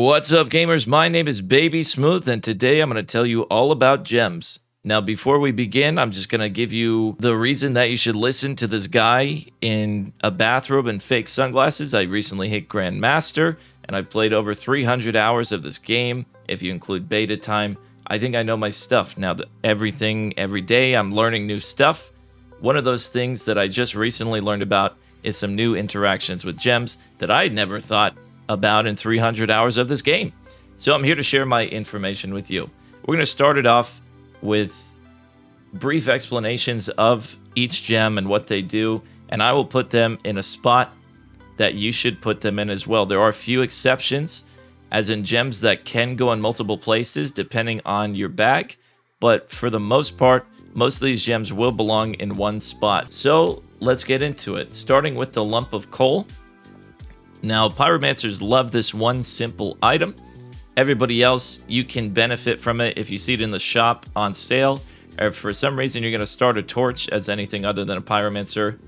What's up, gamers? My name is Baby Smooth, and today I'm going to tell you all about gems. Now, before we begin, I'm just going to give you the reason that you should listen to this guy in a bathrobe and fake sunglasses. I recently hit Grandmaster, and I've played over 300 hours of this game, if you include beta time. I think I know my stuff. Now, every day, I'm learning new stuff. One of those things that I just recently learned about is some new interactions with gems that I had never thought about in 300 hours of this game. So I'm here to share my information with you. We're going to start it off with brief explanations of each gem and what they do, and I will put them in a spot that you should put them in as well. There are a few exceptions, as in gems that can go in multiple places depending on your bag, but for the most part, most of these gems will belong in one spot. So let's get into it, starting with the lump of coal. Now, pyromancers love this one simple item. Everybody else, you can benefit from it if you see it in the shop on sale, or if for some reason you're going to start a torch as anything other than a pyromancer.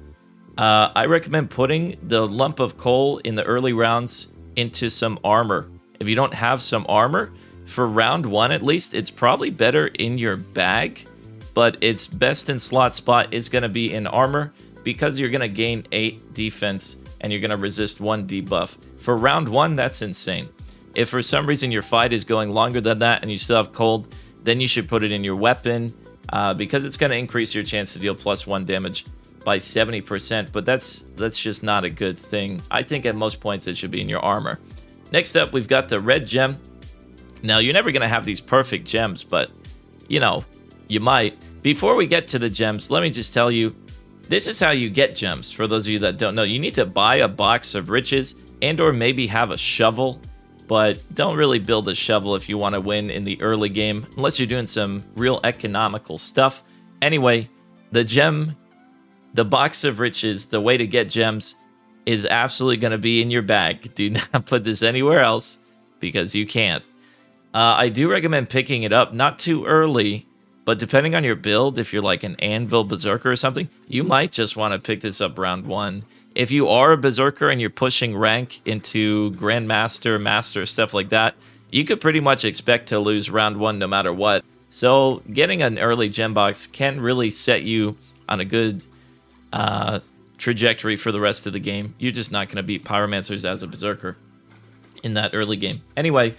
I recommend putting the lump of coal in the early rounds into some armor. If you don't have some armor, for round one at least, it's probably better in your bag, but its best in slot spot is going to be in armor because you're going to gain 8 defense and you're going to resist 1 debuff. For round 1, that's insane. If for some reason your fight is going longer than that and you still have cold, then you should put it in your weapon because it's going to increase your chance to deal +1 damage by 70%, but that's just not a good thing. I think at most points it should be in your armor. Next up, we've got the red gem. Now, you're never going to have these perfect gems, but, you know, you might. Before we get to the gems, let me just tell you, this is how you get gems, for those of you that don't know. You need to buy a box of riches and or maybe have a shovel, but don't really build a shovel if you want to win in the early game, unless you're doing some real economical stuff. Anyway, the box of riches, the way to get gems is absolutely going to be in your bag. Do not put this anywhere else because you can't. I do recommend picking it up not too early, but depending on your build, if you're like an Anvil Berserker or something, you might just want to pick this up round 1. If you are a Berserker and you're pushing rank into Grandmaster, Master, stuff like that, you could pretty much expect to lose round 1 no matter what. So getting an early gem box can really set you on a good trajectory for the rest of the game. You're just not going to beat Pyromancers as a Berserker in that early game. Anyway,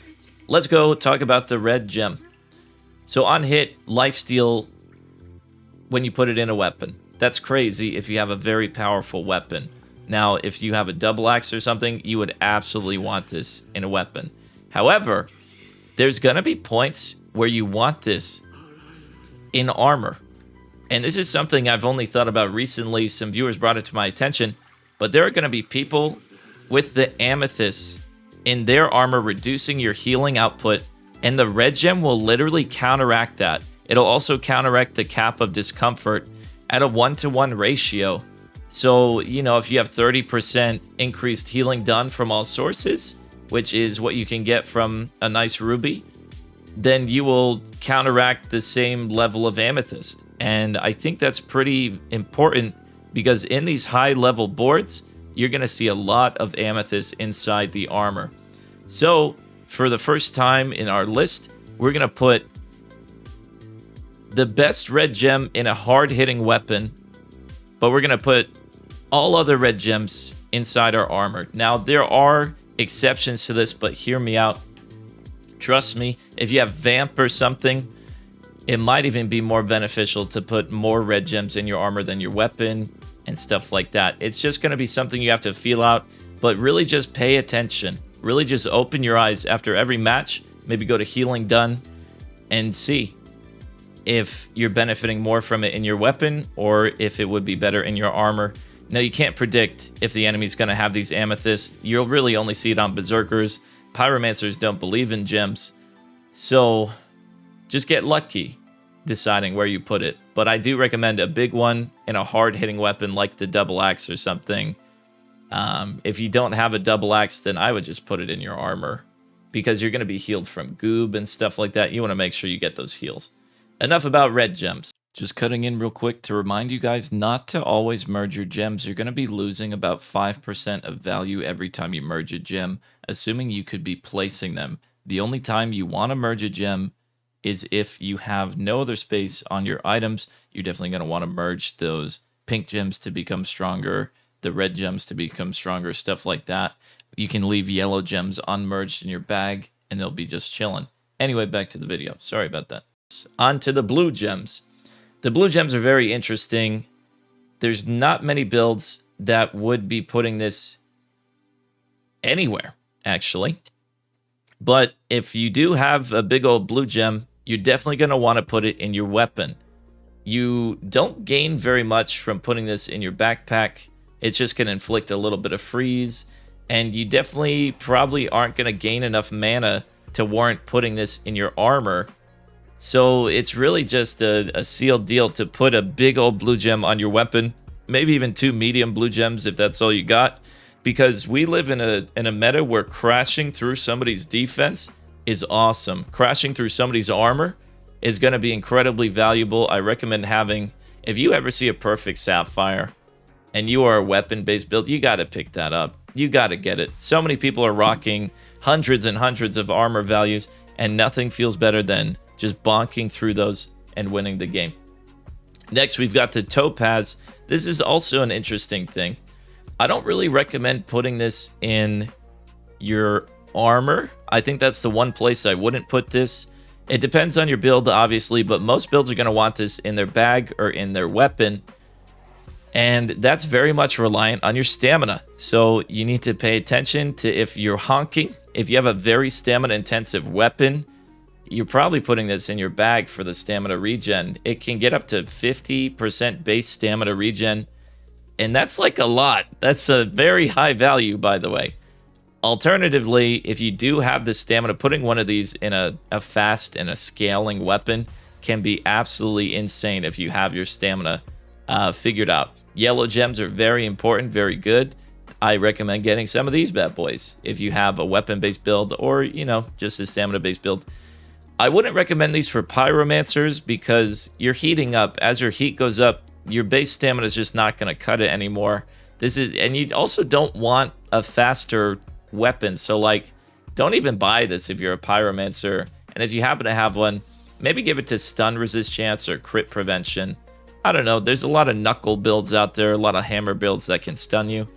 let's go talk about the red gem. So on hit, lifesteal when you put it in a weapon. That's crazy if you have a very powerful weapon. Now, if you have a double axe or something, you would absolutely want this in a weapon. However, there's going to be points where you want this in armor. And this is something I've only thought about recently. Some viewers brought it to my attention. But there are going to be people with the amethyst in their armor reducing your healing output, and the red gem will literally counteract that. It'll also counteract the cap of discomfort at a 1-to-1 ratio. So, you know, if you have 30% increased healing done from all sources, which is what you can get from a nice ruby, then you will counteract the same level of amethyst. And I think that's pretty important because in these high-level boards, you're going to see a lot of amethyst inside the armor. So, for the first time in our list, we're going to put the best red gem in a hard-hitting weapon, but we're going to put all other red gems inside our armor. Now, there are exceptions to this, but hear me out. Trust me, if you have Vamp or something, it might even be more beneficial to put more red gems in your armor than your weapon and stuff like that. It's just going to be something you have to feel out, but really just pay attention. Really just open your eyes after every match, maybe go to healing done, and see if you're benefiting more from it in your weapon or if it would be better in your armor. Now, you can't predict if the enemy's going to have these amethysts. You'll really only see it on Berserkers. Pyromancers don't believe in gems. So just get lucky deciding where you put it. But I do recommend a big one in a hard-hitting weapon like the double axe or something. If you don't have a double axe, then I would just put it in your armor because you're going to be healed from goob and stuff like that. You want to make sure you get those heals. Enough about red gems. Just cutting in real quick to remind you guys not to always merge your gems. You're going to be losing about 5% of value every time you merge a gem. assuming you could be placing them. The only time you want to merge a gem is if you have no other space on your items. You're definitely going to want to merge those pink gems to become stronger, the red gems to become stronger, stuff like that. You can leave yellow gems unmerged in your bag, and they'll be just chilling. Anyway, back to the video. Sorry about that. On to the blue gems. The blue gems are very interesting. There's not many builds that would be putting this anywhere, actually. But if you do have a big old blue gem, you're definitely going to want to put it in your weapon. You don't gain very much from putting this in your backpack. It's just going to inflict a little bit of freeze. And you definitely probably aren't going to gain enough mana to warrant putting this in your armor. So it's really just a sealed deal to put a big old blue gem on your weapon. Maybe even 2 medium blue gems if that's all you got. Because we live in a meta where crashing through somebody's defense is awesome. Crashing through somebody's armor is going to be incredibly valuable. I recommend having, if you ever see a perfect sapphire and you are a weapon-based build, you got to pick that up. You got to get it. So many people are rocking hundreds and hundreds of armor values, and nothing feels better than just bonking through those and winning the game. Next, we've got the topaz. This is also an interesting thing. I don't really recommend putting this in your armor. I think that's the one place I wouldn't put this. It depends on your build, obviously, but most builds are going to want this in their bag or in their weapon. And that's very much reliant on your stamina. So you need to pay attention to if you're honking. If you have a very stamina-intensive weapon, you're probably putting this in your bag for the stamina regen. It can get up to 50% base stamina regen. And that's like a lot. That's a very high value, by the way. Alternatively, if you do have the stamina, putting one of these in a fast and a scaling weapon can be absolutely insane if you have your stamina figured out. Yellow gems are very important, very good. I recommend getting some of these bad boys if you have a weapon-based build or, you know, just a stamina-based build. I wouldn't recommend these for pyromancers because you're heating up. As your heat goes up, your base stamina is just not going to cut it anymore. And you also don't want a faster weapon. So, like, don't even buy this if you're a pyromancer. And if you happen to have one, maybe give it to stun resist chance or crit prevention. I don't know. There's a lot of knuckle builds out there, a lot of hammer builds that can stun you.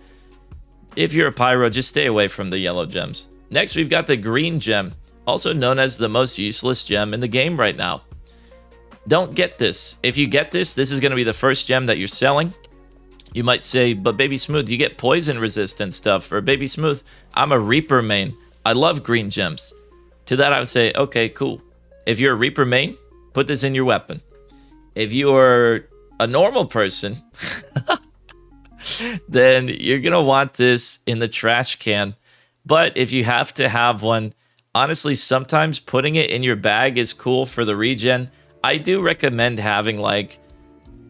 If you're a pyro, just stay away from the yellow gems. Next, we've got the green gem, also known as the most useless gem in the game right now. Don't get this. If you get this, this is going to be the first gem that you're selling. You might say, but Baby Smooth, you get poison resistant stuff. Or Baby Smooth, I'm a Reaper main. I love green gems. To that, I would say, okay, cool. If you're a Reaper main, put this in your weapon. If you're a normal person, then you're going to want this in the trash can. But if you have to have one, honestly, sometimes putting it in your bag is cool for the regen. I do recommend having like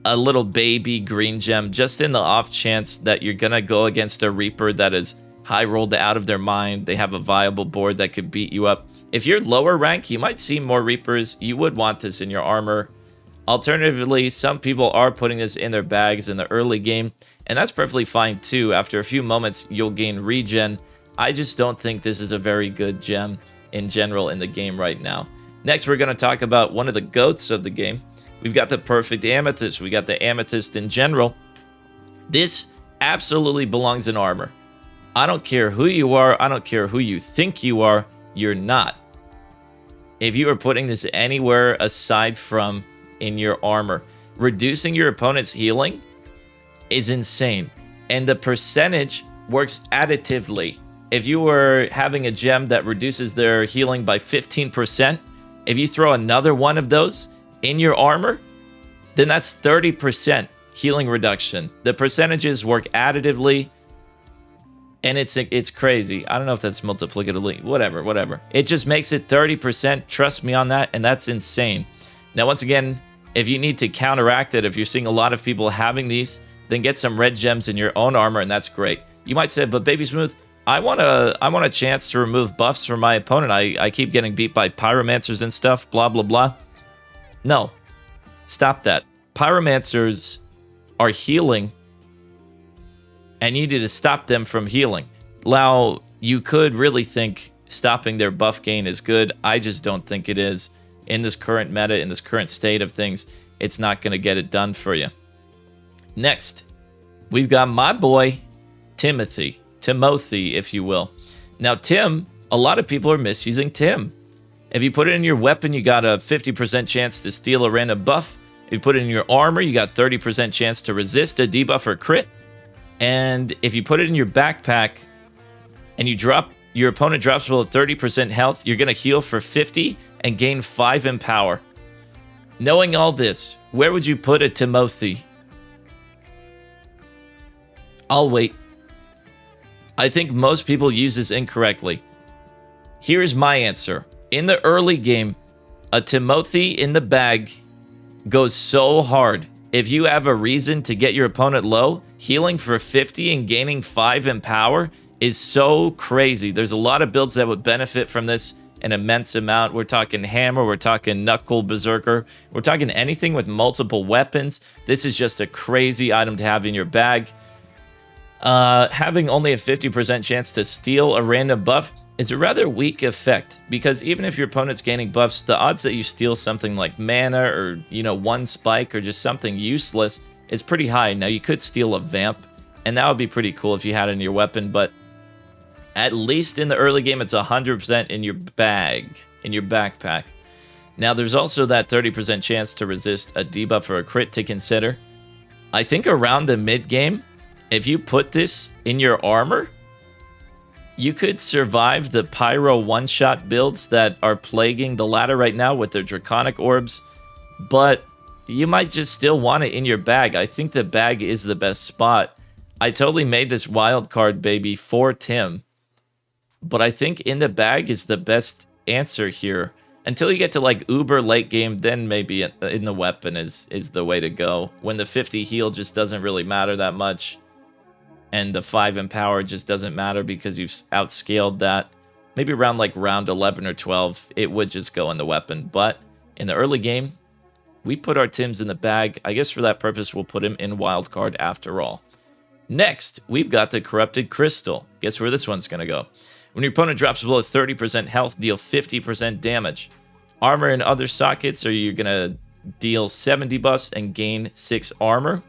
a little baby green gem just in the off chance that you're going to go against a Reaper that is high rolled out of their mind. They have a viable board that could beat you up. If you're lower rank, you might see more Reapers. You would want this in your armor. Alternatively, some people are putting this in their bags in the early game, and that's perfectly fine too. After a few moments, you'll gain regen. I just don't think this is a very good gem in general in the game right now. Next, we're going to talk about one of the goats of the game. We've got the perfect amethyst. We got the amethyst in general. This absolutely belongs in armor. I don't care who you are. I don't care who you think you are. You're not. If you are putting this anywhere aside from in your armor, reducing your opponent's healing is insane. And the percentage works additively. If you were having a gem that reduces their healing by 15%, if you throw another one of those in your armor, then that's 30% healing reduction. The percentages work additively, and it's crazy. I don't know if that's multiplicatively, whatever. It just makes it 30%. Trust me on that, and that's insane. Now, once again, if you need to counteract it, if you're seeing a lot of people having these, then get some red gems in your own armor, and that's great. You might say, but Baby Smooth, I want a chance to remove buffs from my opponent. I keep getting beat by pyromancers and stuff, blah, blah, blah. No. Stop that. Pyromancers are healing, and you need to stop them from healing. Now, you could really think stopping their buff gain is good. I just don't think it is. In this current meta, in this current state of things, it's not going to get it done for you. Next, we've got my boy, Timothy, if you will. Now, Tim, a lot of people are misusing Tim. If you put it in your weapon, you got a 50% chance to steal a random buff. If you put it in your armor, you got 30% chance to resist a debuff or crit. And if you put it in your backpack and your opponent drops below 30% health, you're going to heal for 50 and gain 5 in power. Knowing all this, where would you put a Timothy? I'll wait. I think most people use this incorrectly. Here's my answer. In the early game, a Timothy in the bag goes so hard. If you have a reason to get your opponent low, healing for 50 and gaining 5 in power is so crazy. There's a lot of builds that would benefit from this an immense amount. We're talking hammer, we're talking knuckle berserker, we're talking anything with multiple weapons. This is just a crazy item to have in your bag. Having only a 50% chance to steal a random buff is a rather weak effect, because even if your opponent's gaining buffs, the odds that you steal something like mana or, one spike or just something useless is pretty high. Now, you could steal a vamp, and that would be pretty cool if you had it in your weapon, but at least in the early game, it's 100% in your bag, in your backpack. Now, there's also that 30% chance to resist a debuff or a crit to consider. I think around the mid-game, if you put this in your armor, you could survive the pyro one-shot builds that are plaguing the ladder right now with their draconic orbs, but you might just still want it in your bag. I think the bag is the best spot. I totally made this wild card, baby, for Tim, but I think in the bag is the best answer here. Until you get to like uber late game, then maybe in the weapon is the way to go. When the 50 heal just doesn't really matter that much, and the 5 in power just doesn't matter because you've outscaled that. Maybe around like round 11 or 12, it would just go in the weapon. But in the early game, we put our Tims in the bag. I guess for that purpose, we'll put him in wildcard after all. Next, we've got the Corrupted Crystal. Guess where this one's going to go? When your opponent drops below 30% health, deal 50% damage. Armor and other sockets, or you're going to deal 7 debuffs and gain 6 armor.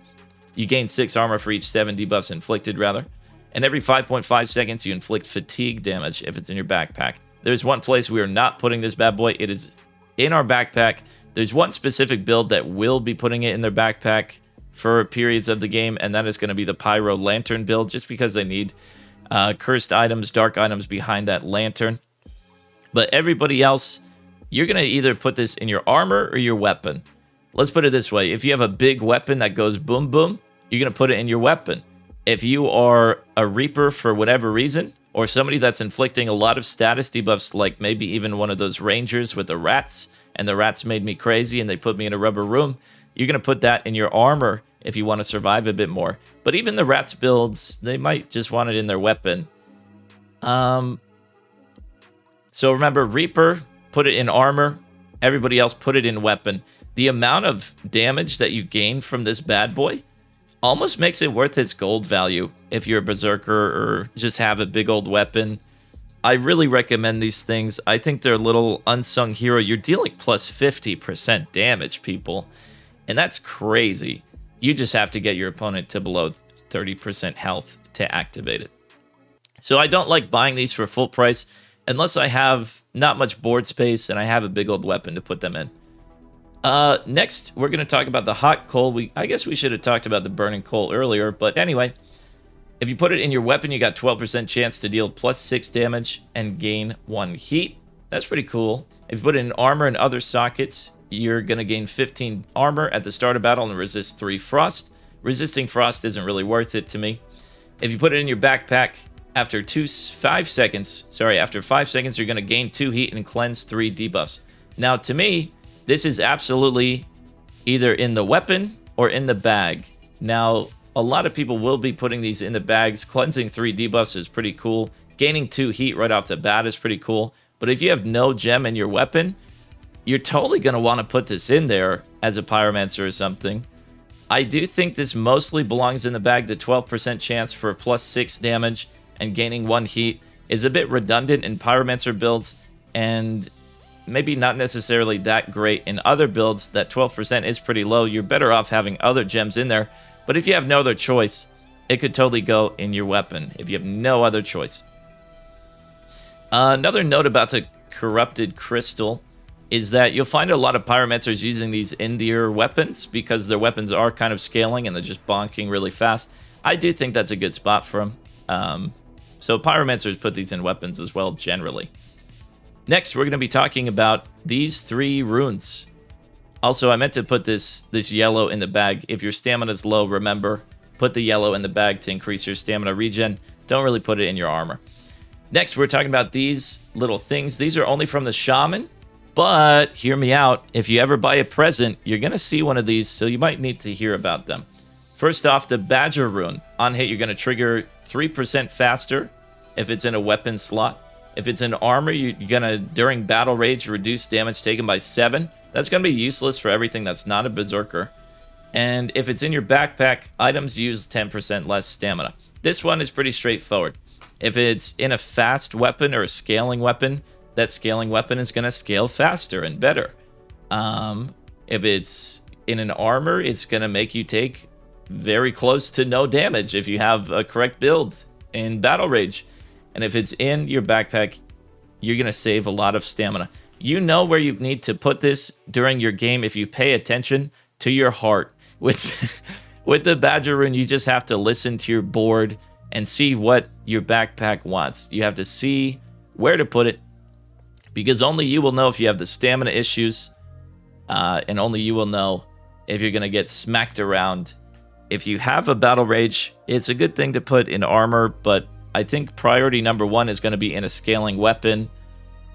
You gain 6 armor for each 7 debuffs inflicted, rather. And every 5.5 seconds, you inflict fatigue damage if it's in your backpack. There's one place we are not putting this bad boy. It is in our backpack. There's one specific build that will be putting it in their backpack for periods of the game, and that is going to be the Pyro Lantern build, just because they need cursed items, dark items behind that lantern. But everybody else, you're going to either put this in your armor or your weapon. Let's put it this way. If you have a big weapon that goes boom boom, you're going to put it in your weapon. If you are a Reaper for whatever reason, or somebody that's inflicting a lot of status debuffs, like maybe even one of those Rangers with the rats, and the rats made me crazy and they put me in a rubber room, you're going to put that in your armor if you want to survive a bit more. But even the rats builds, they might just want it in their weapon. So remember, Reaper, put it in armor. Everybody else, put it in weapon. The amount of damage that you gain from this bad boy almost makes it worth its gold value if you're a berserker or just have a big old weapon. I really recommend these things. I think they're a little unsung hero. You're dealing plus 50% damage, people, and that's crazy. You just have to get your opponent to below 30% health to activate it. So I don't like buying these for full price unless I have not much board space and I have a big old weapon to put them in. Next, we're going to talk about the hot coal. I guess we should have talked about the burning coal earlier, but anyway, if you put it in your weapon, you got 12% chance to deal plus 6 damage and gain 1 heat. That's pretty cool. If you put it in armor and other sockets, you're going to gain 15 armor at the start of battle and resist 3 frost. Resisting frost isn't really worth it to me. If you put it in your backpack, after 5 seconds, you're going to gain 2 heat and cleanse 3 debuffs. Now, to me, this is absolutely either in the weapon or in the bag. Now, a lot of people will be putting these in the bags. Cleansing 3 debuffs is pretty cool. Gaining 2 heat right off the bat is pretty cool. But if you have no gem in your weapon, you're totally going to want to put this in there as a pyromancer or something. I do think this mostly belongs in the bag. The 12% chance for plus 6 damage and gaining 1 heat. is a bit redundant in Pyromancer builds, and maybe not necessarily that great in other builds. That 12% is pretty low. You're better off having other gems in there. But if you have no other choice, it could totally go in your weapon if you have no other choice. Another note about the corrupted crystal is that you'll find a lot of pyromancers using these in their weapons because their weapons are kind of scaling and they're just bonking really fast. I do think that's a good spot for them. So pyromancers put these in weapons as well, generally. Next, we're going to be talking about these 3 runes. Also, I meant to put this yellow in the bag. If your stamina is low, remember, put the yellow in the bag to increase your stamina regen. Don't really put it in your armor. Next, we're talking about these little things. These are only from the shaman, but hear me out. If you ever buy a present, you're going to see one of these, so you might need to hear about them. First off, the Badger rune. On hit, you're going to trigger 3% faster if it's in a weapon slot. If it's in armor, you're going to, during battle rage, reduce damage taken by 7. That's going to be useless for everything that's not a berserker. And if it's in your backpack, items use 10% less stamina. This one is pretty straightforward. If it's in a fast weapon or a scaling weapon, that scaling weapon is going to scale faster and better. If it's in an armor, it's going to make you take very close to no damage if you have a correct build in battle rage. And if it's in your backpack, you're going to save a lot of stamina. You know where you need to put this during your game if you pay attention to your heart. With the Badger rune, you just have to listen to your board and see what your backpack wants. You have to see where to put it, because only you will know if you have the stamina issues, and only you will know if you're going to get smacked around. If you have a battle rage, it's a good thing to put in armor, but I think priority number 1 is going to be in a scaling weapon.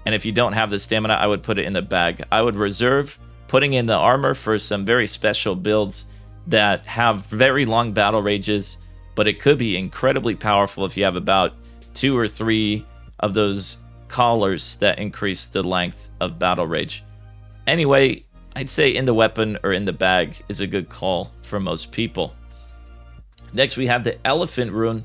And if you don't have the stamina, I would put it in the bag. I would reserve putting in the armor for some very special builds that have very long battle rages, but it could be incredibly powerful if you have about 2 or 3 of those collars that increase the length of battle rage. Anyway, I'd say in the weapon or in the bag is a good call for most people. Next, we have the Elephant rune.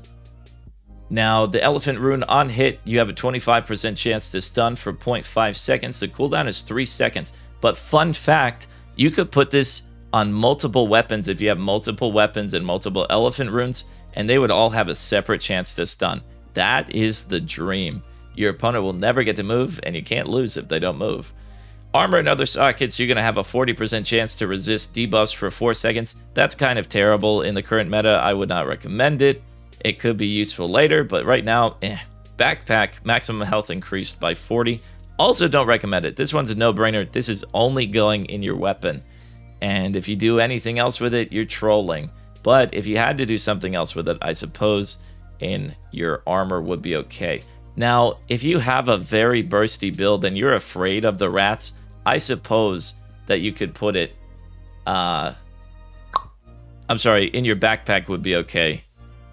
Now, the Elephant rune, on hit, you have a 25% chance to stun for 0.5 seconds. The cooldown is 3 seconds. But fun fact, you could put this on multiple weapons if you have multiple weapons and multiple Elephant runes, and they would all have a separate chance to stun. That is the dream. Your opponent will never get to move, and you can't lose if they don't move. Armor and other sockets, you're going to have a 40% chance to resist debuffs for 4 seconds. That's kind of terrible in the current meta. I would not recommend it. It could be useful later, but right now, Backpack, maximum health increased by 40. Also don't recommend it. This one's a no-brainer. This is only going in your weapon. And if you do anything else with it, you're trolling. But if you had to do something else with it, I suppose in your armor would be okay. Now, if you have a very bursty build and you're afraid of the rats, I suppose that you could put it, in your backpack would be okay.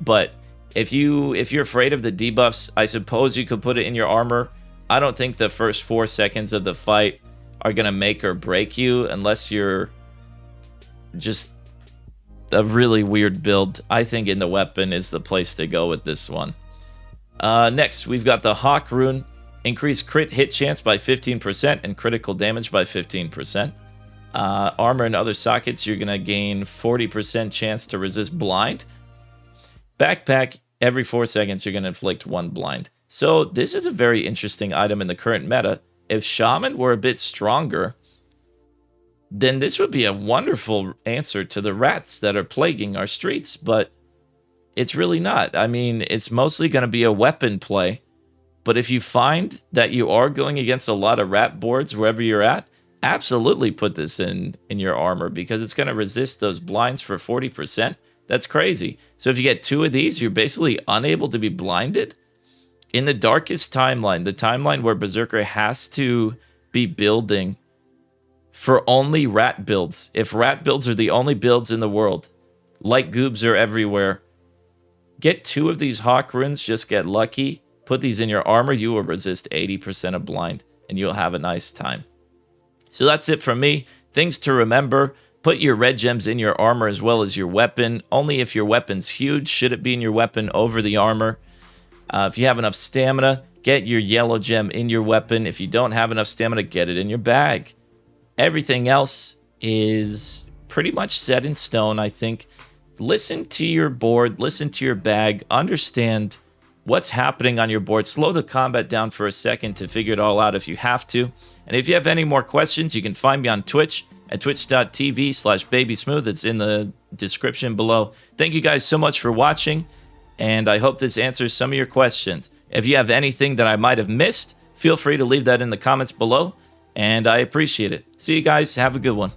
But if you're afraid of the debuffs, I suppose you could put it in your armor. I don't think the first 4 seconds of the fight are going to make or break you unless you're just a really weird build. I think in the weapon is the place to go with this one. Next, we've got the Hawk rune. Increase crit hit chance by 15% and critical damage by 15%. Armor and other sockets, you're going to gain 40% chance to resist blind. Backpack, every 4 seconds, you're going to inflict 1 blind. So this is a very interesting item in the current meta. If Shaman were a bit stronger, then this would be a wonderful answer to the rats that are plaguing our streets, but it's really not. I mean, it's mostly going to be a weapon play, but if you find that you are going against a lot of rat boards wherever you're at, absolutely put this in your armor because it's going to resist those blinds for 40%. That's crazy. So if you get 2 of these, you're basically unable to be blinded. In the darkest timeline, the timeline where Berserker has to be building for only rat builds. If rat builds are the only builds in the world, like goobs are everywhere, get 2 of these Hawk runes, just get lucky. Put these in your armor, you will resist 80% of blind, and you'll have a nice time. So that's it from me. Things to remember. Put your red gems in your armor as well as your weapon. Only if your weapon's huge should it be in your weapon over the armor. If you have enough stamina, get your yellow gem in your weapon. If you don't have enough stamina, get it in your bag. Everything else is pretty much set in stone, I think. Listen to your board, listen to your bag, understand what's happening on your board. Slow the combat down for a second to figure it all out if you have to. And if you have any more questions, you can find me on Twitch at twitch.tv/babysmooth. It's in the description below. Thank you guys so much for watching, and I hope this answers some of your questions. If you have anything that I might have missed, feel free to leave that in the comments below, and I appreciate it. See you guys. Have a good one.